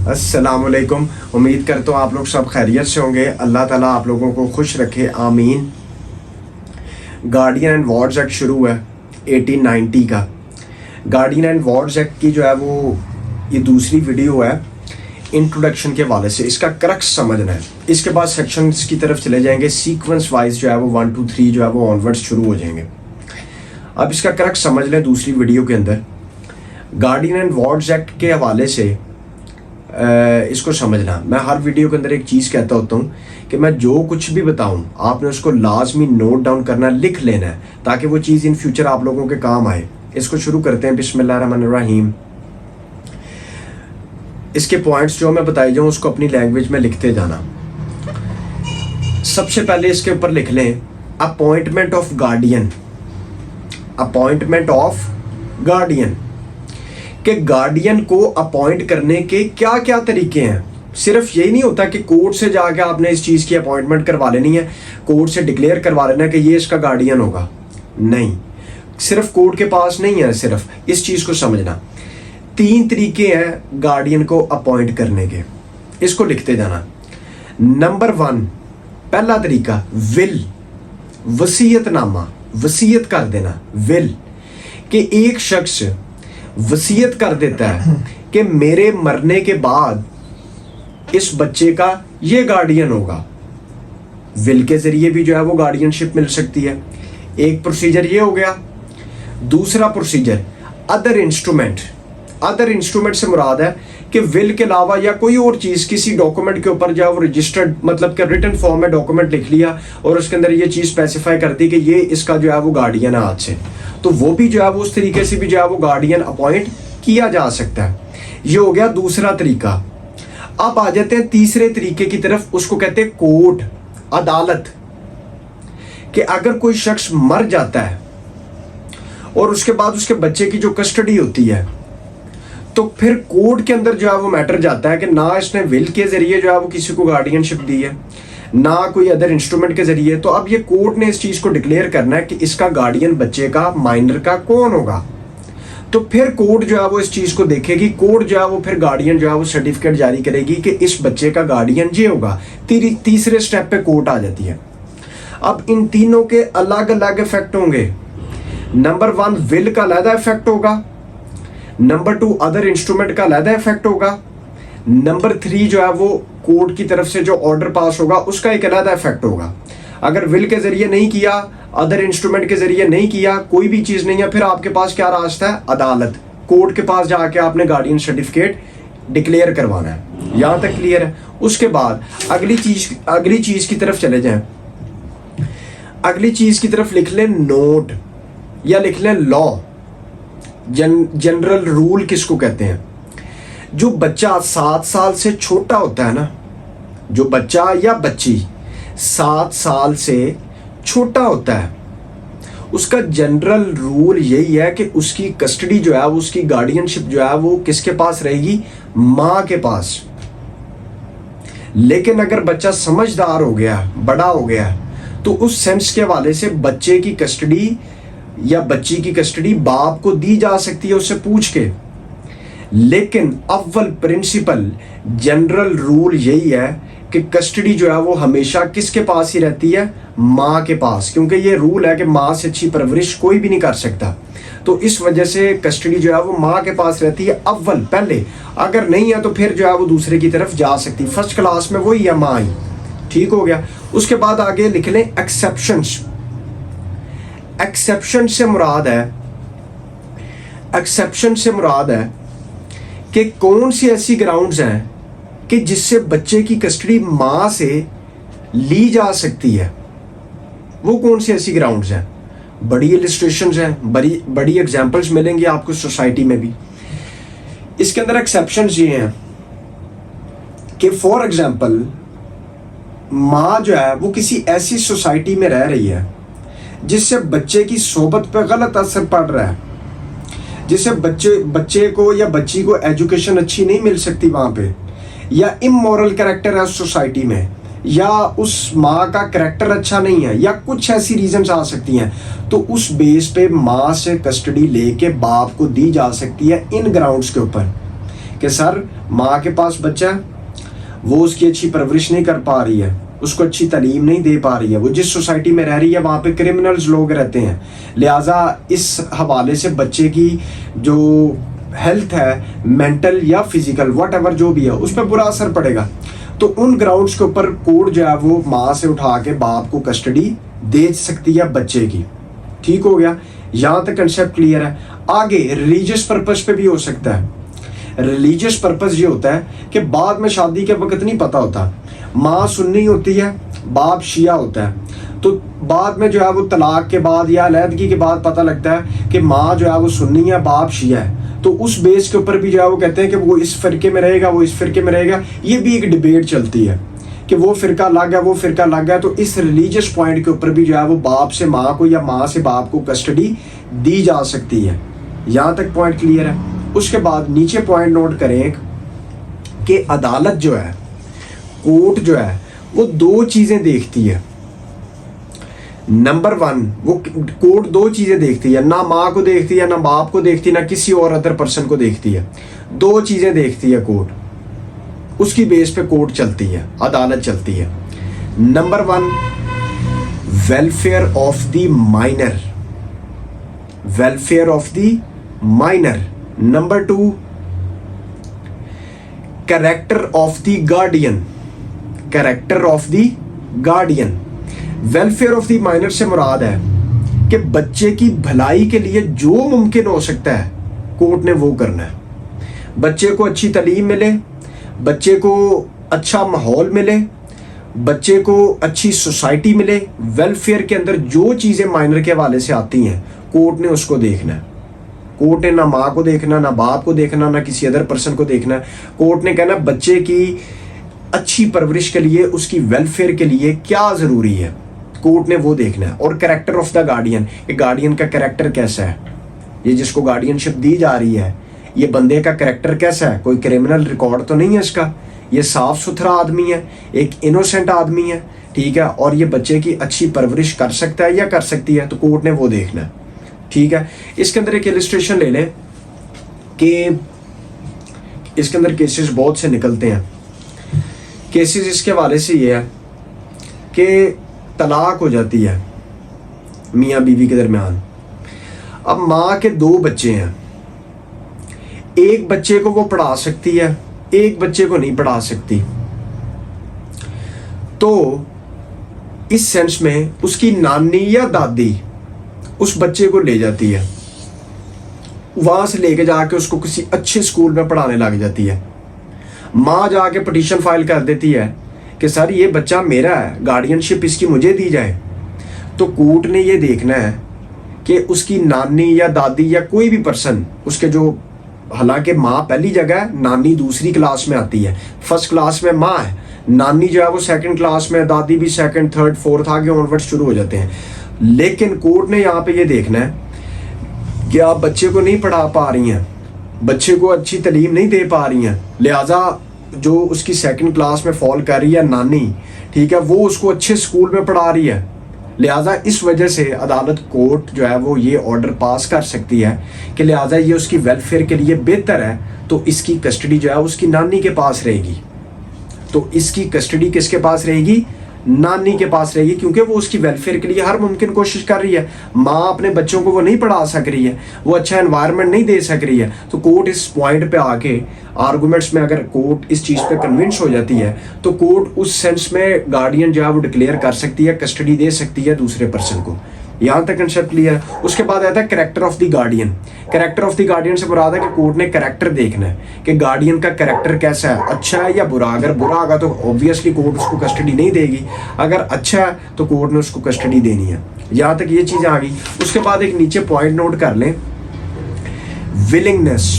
अस्सलामुअलैकुम। उम्मीद करता हूँ आप लोग सब खैरियत से होंगे। अल्लाह ताला आप लोगों को खुश रखे, आमीन। गार्डियन एंड वार्ड्स एक्ट शुरू हुआ है 1890 का। गार्डियन एंड वार्ड्स एक्ट की जो है वो ये दूसरी वीडियो है इंट्रोडक्शन के हवाले से। इसका क्रक्स समझना है, इसके बाद सेक्शंस की तरफ चले जाएंगे। सीक्वेंस वाइज जो है वो 1 2 3 जो है वो ऑनवर्ड्स शुरू हो जाएंगे। अब इसका क्रक्स समझ लें दूसरी वीडियो के अंदर। गार्डियन एंड वार्ड्स एक्ट के हवाले से इसको समझना। मैं हर वीडियो के अंदर एक चीज़ कहता होता हूँ कि मैं जो कुछ भी बताऊँ आपने उसको लाजमी नोट डाउन करना, लिख लेना है, ताकि वो चीज़ इन फ्यूचर आप लोगों के काम आए। इसको शुरू करते हैं। बिस्मिल्लाहिर्रहमानिर्रहीम। इसके पॉइंट्स जो मैं बताई जाऊँ उसको अपनी लैंग्वेज में लिखते जाना। सबसे पहले इसके ऊपर लिख लें appointment of guardian. Appointment of guardian कि गार्डियन को अपॉइंट करने के क्या क्या तरीके हैं। सिर्फ यही नहीं होता कि कोर्ट से जाके आपने इस चीज़ की अपॉइंटमेंट करवा लेनी है, कोर्ट से डिक्लेयर करवा लेना है कि ये इसका गार्डियन होगा। नहीं, सिर्फ कोर्ट के पास नहीं है। सिर्फ इस चीज़ को समझना, 3 तरीके हैं गार्डियन को अपॉइंट करने के। इसको लिखते जाना। नंबर 1, पहला तरीका विल, वसीयतनामा, वसीयत कर देना। विल कि एक शख्स वसीयत कर देता है कि मेरे मरने के बाद इस बच्चे का ये गार्डियन होगा। विल के जरिए भी जो है वो गार्डियनशिप मिल सकती है। एक प्रोसीजर ये हो गया। दूसरा procedure other instrument. Other instrument से मुराद है कि विल के अलावा या कोई और चीज़ किसी डॉक्यूमेंट के ऊपर जो है वो रजिस्टर्ड, मतलब कि रिटन फॉर्म में डॉक्यूमेंट लिख लिया और उसके अंदर ये चीज़ स्पेसिफाई कर दी कि ये इसका जो है वो गार्डियन है आज से, तो वो भी जो है वो उस तरीके से भी जो है वो गार्डियन अपॉइंट किया जा सकता है। ये हो गया दूसरा तरीका। अब आ जाते हैं तीसरे तरीके की तरफ। उसको कहते हैं कोर्ट, अदालत। कि अगर कोई शख्स मर जाता है और उसके बाद उसके बच्चे की जो कस्टडी होती है, तो फिर कोर्ट के अंदर जो है वो मैटर जाता है कि ना इसने विल के जरिए जो है वो किसी को गार्डियनशिप दी है, ना कोई अदर इंस्ट्रूमेंट के जरिए। तो अब ये कोर्ट ने इस चीज़ को डिक्लेयर करना है कि इसका गार्डियन बच्चे का, माइनर का कौन होगा। तो फिर कोर्ट जो है वो इस चीज़ को देखेगी। कोर्ट जो है वो फिर गार्डियन जो है वो सर्टिफिकेट जारी करेगी कि इस बच्चे का गार्डियन ये होगा। तीसरे स्टेप पे कोर्ट आ जाती है। अब इन तीनों के अलग अलग इफेक्ट होंगे। नंबर 1 विल का अलग इफेक्ट होगा। नंबर 2 अदर इंस्ट्रूमेंट का अलग इफेक्ट होगा। नंबर 3 जो है वो कोर्ट की तरफ से जो ऑर्डर पास होगा उसका एक अलग इफेक्ट होगा। अगर विल के जरिए नहीं किया, अदर इंस्ट्रूमेंट के जरिए नहीं किया, कोई भी चीज़ नहीं है, फिर आपके पास क्या रास्ता है? अदालत, कोर्ट के पास जाके आपने गार्डियन सर्टिफिकेट डिक्लेयर करवाना है। यहाँ तक क्लियर है? उसके बाद अगली चीज़ की तरफ चले जाएं। अगली चीज़ की तरफ लिख लें नोट या लिख लें लॉ। जनरल रूल किसको कहते हैं? जो बच्चा 7 साल से छोटा होता है ना, जो बच्चा या बच्ची 7 साल से छोटा होता है, उसका जनरल रूल यही है कि उसकी कस्टडी जो है, उसकी गार्डियनशिप जो है वो किसके पास रहेगी? माँ के पास। लेकिन अगर बच्चा समझदार हो गया, बड़ा हो गया, तो उस सेंस के हवाले से बच्चे की कस्टडी या बच्ची की कस्टडी बाप को दी जा सकती है उससे पूछ के। लेकिन अव्वल प्रिंसिपल, जनरल रूल यही है कि कस्टडी जो है वो हमेशा किसके पास ही रहती है? माँ के पास। क्योंकि ये रूल है कि माँ से अच्छी परवरिश कोई भी नहीं कर सकता। तो इस वजह से कस्टडी जो है वो माँ के पास रहती है अव्वल, पहले। अगर नहीं है तो फिर जो है वो दूसरे की तरफ जा सकती है। फर्स्ट क्लास में वही है, माँ ही। ठीक हो गया? उसके बाद आगे लिख लें एक्सेप्शंस। एक्सेप्शन से मुराद है कि कौन सी ऐसी ग्राउंड्स हैं कि जिससे बच्चे की कस्टडी मां से ली जा सकती है। वो कौन सी ऐसी ग्राउंड्स हैं? बड़ी इलिस्ट्रेशंस हैं, बड़ी एग्जांपल्स मिलेंगी आपको सोसाइटी में भी। इसके अंदर एक्सेप्शंस ये हैं कि फॉर एग्जांपल मां जो है वो किसी ऐसी सोसाइटी में रह रही है जिससे बच्चे की सोबत पे गलत असर पड़ रहा है, जिससे बच्चे को या बच्ची को एजुकेशन अच्छी नहीं मिल सकती वहाँ पे, या इमोरल कैरेक्टर है उस सोसाइटी में, या उस माँ का कैरेक्टर अच्छा नहीं है, या कुछ ऐसी रीजंस आ सकती हैं, तो उस बेस पे माँ से कस्टडी लेके बाप को दी जा सकती है इन ग्राउंड्स के ऊपर कि सर माँ के पास बच्चा है, वो उसकी अच्छी परवरिश नहीं कर पा रही है, उसको अच्छी तालीम नहीं दे पा रही है, वो जिस सोसाइटी में रह रही है वहाँ पे क्रिमिनल्स लोग रहते हैं, लिहाजा इस हवाले से बच्चे की जो हेल्थ है, मेंटल या फिजिकल वट एवर जो भी है, उस पर बुरा असर पड़ेगा। तो उन ग्राउंड्स के ऊपर कोर्ट जो है वो माँ से उठा के बाप को कस्टडी दे सकती है बच्चे की। ठीक हो गया, यहाँ तक कंसेप्ट क्लियर है। आगे रिलीजियस पर्पस पे भी हो सकता है। रिलीजियस पर्पस ये होता है कि बाद में शादी के वक्त नहीं पता होता, माँ सुन्नी होती है, बाप शिया होता है, तो बाद में जो है वो तलाक के बाद या अलहदगी के बाद पता लगता है कि माँ जो है वो सुन्नी है, बाप शिया है। तो उस बेस के ऊपर भी जो है वो कहते हैं कि वो इस फिरके में रहेगा, वो इस फिरके में रहेगा। ये भी एक डिबेट चलती है कि वो फिरका लग गया, वो फिरका लग गया। तो इस रिलीजियस पॉइंट के ऊपर भी जो है वो बाप से माँ को या माँ से बाप को कस्टडी दी जा सकती है। यहाँ तक पॉइंट क्लियर है। उसके बाद नीचे पॉइंट नोट करें कि अदालत जो है, कोर्ट जो है, वो दो चीज़ें देखती है। नंबर 1, वो कोर्ट दो चीज़ें देखती है, ना माँ को देखती है, ना बाप को देखती है, ना किसी और अदर पर्सन को देखती है। दो चीज़ें देखती है कोर्ट, उसकी बेस पे कोर्ट चलती है, अदालत चलती है। Number 1, welfare of the minor, welfare of the minor. Number 2, character of the guardian, character of the guardian. Welfare of the minor से मुराद है कि बच्चे की भलाई के लिए जो मुमकिन हो सकता है कोर्ट ने वो करना है। बच्चे को अच्छी तालीम मिले, बच्चे को अच्छा माहौल मिले, बच्चे को अच्छी सोसाइटी मिले। वेलफेयर के अंदर जो चीज़ें माइनर के हवाले से आती हैं कोर्ट ने उसको देखना है। कोर्ट ने ना माँ को देखना, ना बाप को देखना, ना किसी अदर पर्सन को देखना। कोर्ट ने कहना बच्चे की अच्छी परवरिश के लिए, उसकी वेलफेयर के लिए क्या ज़रूरी है, कोर्ट ने वो देखना है। और कैरेक्टर ऑफ द गार्डियन, ये गार्डियन का कैरेक्टर कैसा है, ये जिसको गार्डियनशिप दी जा रही है, ये बंदे का कैरेक्टर कैसा है, कोई क्रिमिनल रिकॉर्ड तो नहीं है इसका, ये साफ सुथरा आदमी है, एक इनोसेंट आदमी है, ठीक है, और ये बच्चे की अच्छी परवरिश कर सकता है या कर सकती है, तो कोर्ट ने वो देखना है। ठीक है, इसके अंदर एक इलस्ट्रेशन ले लें कि इसके अंदर केसेस बहुत से निकलते हैं। केसेस इसके हवाले से ये है कि तलाक हो जाती है मियाँ बीवी के दरमियान। अब माँ के 2 बच्चे हैं, एक बच्चे को वो पढ़ा सकती है, एक बच्चे को नहीं पढ़ा सकती। तो इस सेंस में उसकी नानी या दादी उस बच्चे को ले जाती है, वहां से लेके जाके उसको किसी अच्छे स्कूल में पढ़ाने लग जाती है। माँ जाके पिटीशन फाइल कर देती है कि सर ये बच्चा मेरा है, गार्डियनशिप इसकी मुझे दी जाए। तो कोर्ट ने ये देखना है कि उसकी नानी या दादी या कोई भी पर्सन उसके जो, हालांकि माँ पहली जगह है, नानी दूसरी क्लास में आती है, फर्स्ट क्लास में माँ है, नानी जो है वो सेकंड क्लास में, दादी भी सेकंड, थर्ड, फोर्थ आगे ऑनवर्ड शुरू हो जाते हैं। लेकिन कोर्ट ने यहाँ पे ये देखना है कि आप बच्चे को नहीं पढ़ा पा रही हैं, बच्चे को अच्छी तालीम नहीं दे पा रही हैं, लिहाजा जो उसकी सेकंड क्लास में फॉल कर रही है नानी, ठीक है, वो उसको अच्छे स्कूल में पढ़ा रही है। लिहाजा इस वजह से अदालत, कोर्ट जो है वो ये ऑर्डर पास कर सकती है कि लिहाजा ये उसकी वेलफेयर के लिए बेहतर है, तो इसकी कस्टडी जो है उसकी नानी के पास रहेगी। तो इसकी कस्टडी किसके पास रहेगी, नानी के पास रहेगी, क्योंकि वो उसकी वेलफेयर के लिए हर मुमकिन कोशिश कर रही है। माँ अपने बच्चों को वो नहीं पढ़ा सक रही है, वो अच्छा एनवायरनमेंट नहीं दे सक रही है। तो कोर्ट इस पॉइंट पे आके आर्गुमेंट्स में अगर कोर्ट इस चीज़ पे कन्विंस हो जाती है तो कोर्ट उस सेंस में गार्डियन जो है वो डिक्लेयर कर सकती है, कस्टडी दे सकती है दूसरे पर्सन को। यहाँ तक कंसेप्ट क्लियर है। उसके बाद आता है character of the guardian. Character of the guardian से मुराद है कि कोर्ट ने कैरेक्टर देखना है कि गार्डियन का कैरेक्टर कैसा है, अच्छा है या बुरा। अगर बुरा होगा तो ऑब्वियसली कोर्ट उसको कस्टडी नहीं देगी, अगर अच्छा है तो कोर्ट ने उसको कस्टडी देनी है। यहाँ तक ये चीज़ आ गई। उसके बाद एक नीचे पॉइंट नोट कर लें, विलिंगनेस।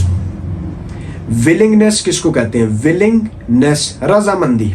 विलिंगनेस किसको कहते हैं, विलिंगनेस रजामंदी।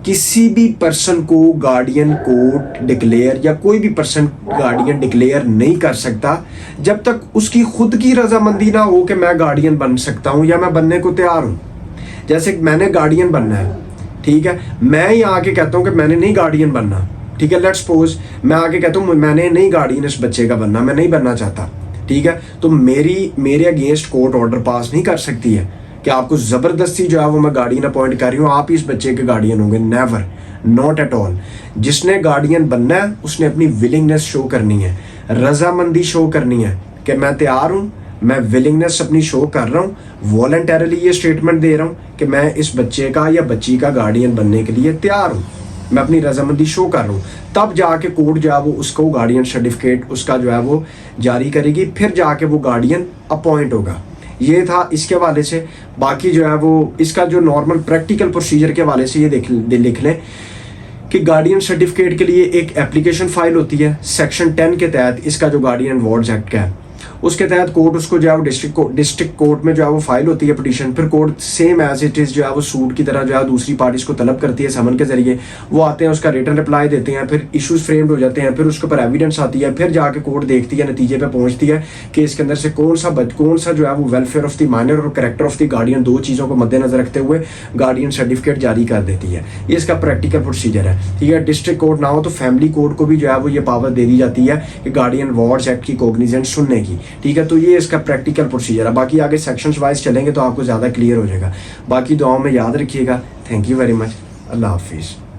किसी भी पर्सन को गार्डियन कोर्ट डिक्लेयर या कोई भी पर्सन गार्डियन डिक्लेयर नहीं कर सकता जब तक उसकी खुद की रजामंदी ना हो कि मैं गार्डियन बन सकता हूं या मैं बनने को तैयार हूं। जैसे मैंने गार्डियन बनना है, ठीक है, मैं ही आके कहता हूं कि मैंने नहीं गार्डियन बनना, ठीक है, लेट्स सपोज मैं आके कहता हूं मैंने नहीं गार्डियन इस बच्चे का बनना, मैं नहीं बनना चाहता, ठीक है, तो मेरे अगेंस्ट कोर्ट ऑर्डर पास नहीं कर सकती है। कि आपको ज़बरदस्ती जो है वो मैं गार्डियन अपॉइंट कर रही हूँ, आप ही इस बच्चे के गार्डियन होंगे, नेवर, नॉट एट ऑल। जिसने गार्डियन बनना है उसने अपनी विलिंगनेस शो करनी है, रजामंदी शो करनी है कि मैं तैयार हूँ, मैं विलिंगनेस अपनी शो कर रहा हूँ, वॉलंटरली ये स्टेटमेंट दे रहा हूँ कि मैं इस बच्चे का या बच्ची का गार्डियन बनने के लिए तैयार हूँ, मैं अपनी रजामंदी शो कर रहा हूँ। तब जाके कोर्ट जो है वो उसको गार्डियन सर्टिफिकेट उसका जो है वो जारी करेगी, फिर जाके वो गार्डियन अपॉइंट होगा। ये था इसके हवाले से। बाकी जो है वो इसका जो नॉर्मल प्रैक्टिकल प्रोसीजर के हवाले से ये लिख लें कि गार्डियन सर्टिफिकेट के लिए एक एप्लीकेशन फाइल होती है सेक्शन 10 के तहत, इसका जो गार्डियन वार्ड्स एक्ट का है उसके तहत कोर्ट उसको जो है वो डिस्ट्रिक्ट कोर्ट में जो है वो फाइल होती है पिटीशन, फिर court same as it is जो है वो सूट की तरह जो है दूसरी पार्टीज को तलब करती है समन के जरिए, वो आते हैं उसका रिटर्न रिप्लाई देते हैं, फिर इश्यूज फ्रेम्ड हो जाते हैं, फिर उसके ऊपर एविडेंस आती है, फिर जाके कोर्ट देखती है, नतीजे पे पहुंचती है कि इसके अंदर से कौन सा जो है वो वेलफेयर ऑफ द माइनर और कैरेक्टर ऑफ द गार्डियन, दो चीज़ों को मद्देनजर रखते हुए गार्डियन सर्टिफिकेट जारी कर देती है। ये इसका प्रैक्टिकल प्रोसीजर है, ठीक है। डिस्ट्रिक्ट कोर्ट ना हो तो फैमिली कोर्ट को भी जो है वो ये पावर दे दी जाती है कि गार्डियन वार्ड्स एक्ट की कोग्निजेंट सुनने की, ठीक है। तो ये इसका प्रैक्टिकल प्रोसीजर है। बाकी आगे सेक्शंस वाइज चलेंगे तो आपको ज़्यादा क्लियर हो जाएगा। बाकी दुआओं में याद रखिएगा। Thank you very much. अल्लाह हाफिज़।